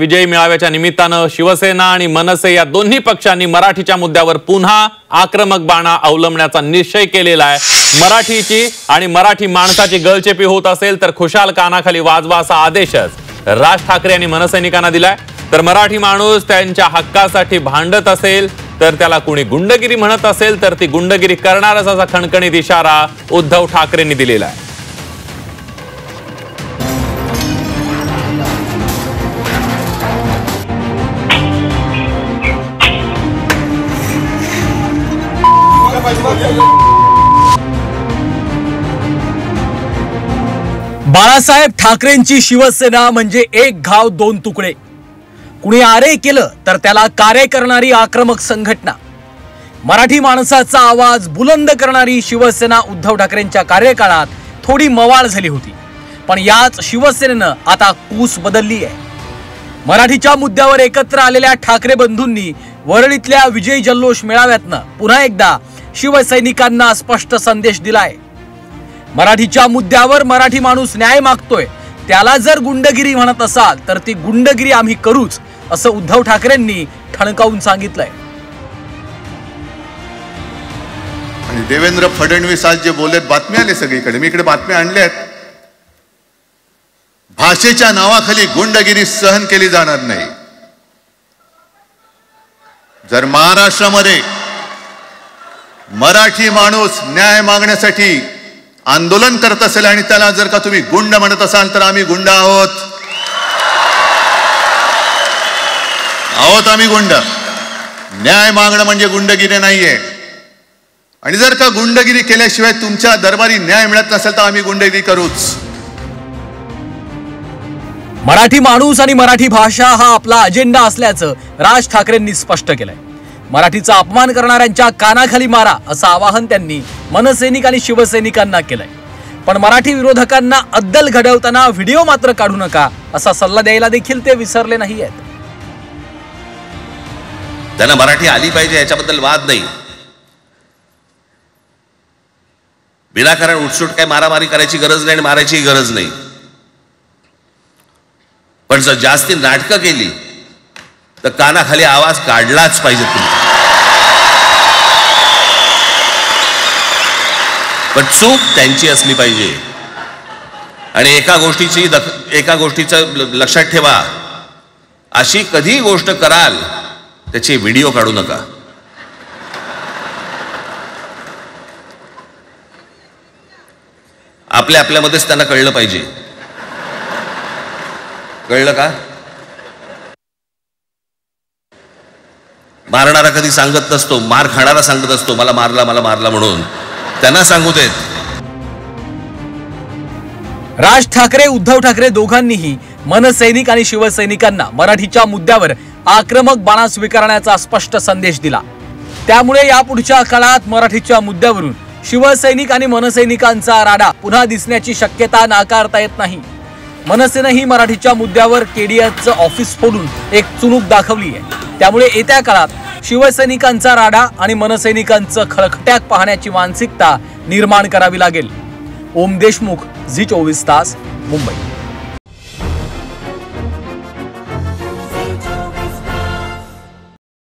विजयी मेळाव्याच्या निमित्तानं शिवसेना आणि मनसे या दोन्ही पक्षांनी मराठीच्या मुद्द्यावर पुन्हा आक्रमक बाणा अवलंबण्याचा निश्चय केलेला आहे। मराठीची आणि मराठी माणसाची गळचेपी होत असेल तर खुशाल कानाखाली वाजवा असा आदेशच राज ठाकरे यांनी मनसैनिकांना दिलाय। तर मराठी माणूस त्यांच्या हक्कासाठी भांडत असेल तर त्याला कोणी गुंडगिरी म्हणत असेल तर ती गुंडगिरी करणारच असा खणखणीत इशारा उद्धव ठाकरेंनी दिलेला आहे। बाळासाहेब ठाकरेंची शिवसेना म्हणजे एक घाव दोन तुकडे। कुणी आरे केलं तर त्याला कार्य करणारी आक्रमक संघटना। मराठी माणसाचा आवाज बुलंद करणारी शिवसेना उद्धव ठाकरेंच्या कार्यकाळात थोडी मवाळ झाली होती, पण याच शिवसेनेनं आता कूस बदलली आहे। मराठीच्या मुद्द्यावर एकत्र आलेल्या ठाकरे बंधूंनी वरळीतल्या विजय जल्लोष मेळाव्यातनं पुन्हा एकदा शिवसैनिकांना स्पष्ट संदेश दिलाय। मराठीच्या मुद्द्यावर मराठी माणूस न्याय मागतोय, त्याला जर गुंडगिरी म्हणत असाल तर ती गुंडगिरी आम्ही करूच असं उद्धव ठाकरेंनी ठणकावून सांगितलंय। आणि देवेंद्र फडणवीस आज जे बोलत बातम्या आले सगळीकडे, मी इकडे बातम्या आणल्यात। भाषेच्या नावाखाली गुंडगिरी सहन केली जाणार नाही। जर महाराष्ट्रामध्ये मराठी माणूस न्याय मागण्यासाठी आंदोलन करत असेल आणि त्याला जर का तुम्ही गुंड म्हणत असाल तर आम्ही गुंड आहोत। आम्ही गुंड। न्याय मागणं म्हणजे गुंडगिरी नाहीये। आणि जर का गुंडगिरी केल्याशिवाय तुमच्या दरबारी न्याय मिळत नसेल तर आम्ही गुंडगिरी करूच। मराठी माणूस आणि मराठी भाषा हा आपला अजेंडा असल्याचं राज ठाकरेंनी स्पष्ट केलंय। मराठीचा अपमान करणाऱ्यांच्या कानाखाली मारा असं आवाहन त्यांनी मनसैनिक आणि शिवसैनिकांना केलंय। पण मराठी विरोधकांना अद्दल घडवताना व्हिडिओ मात्र काढू नका असा सल्ला द्यायला देखील ते विसरले नाहीयेत। त्यांना मराठी आली पाहिजे याच्याबद्दल वाद नाही। विनाकारण उठसूट काय मारामारी करायची गरज नाही आणि मारायची गरज नाही। पण जर जास्ती नाटकं केली तर कानाखाली आवाज काढलाच पाहिजे तुम्ही। पण चूक त्यांची असली पाहिजे। आणि एका गोष्टीचं लक्षात ठेवा, अशी कधी गोष्ट कराल त्याचे व्हिडिओ काढू नका। आपल्यामध्येच त्यांना कळलं पाहिजे। कळलं का? मारणारा कधी सांगत नसतो, मार खाणारा सांगत असतो मला मारला म्हणून। त्यांना सांगू देत। राज ठाकरे उद्धव ठाकरे दोघांनीही मनसैनिक आणि शिवसैनिकांना मराठीच्या मुद्द्यावर आक्रमक बाणा स्वीकारण्याचा स्पष्ट संदेश दिला। त्यामुळे यापुढच्या काळात मराठीच्या मुद्द्यावरून शिवसैनिक आणि मनसैनिकांचा राडा पुन्हा दिसण्याची शक्यता नाकारता येत नाही। मनसेनेही मराठीच्या मुद्द्यावर केडीएसचं ऑफिस फोडून एक चुणूक दाखवली आहे। त्यामुळे येत्या काळात शिवसैनिकांचा राडा आणि मनसैनिकांचं खळखट्याक पाहण्याची मानसिकता निर्माण करावी लागेल। ओम देशमुख, झी 24 तास, मुंबई।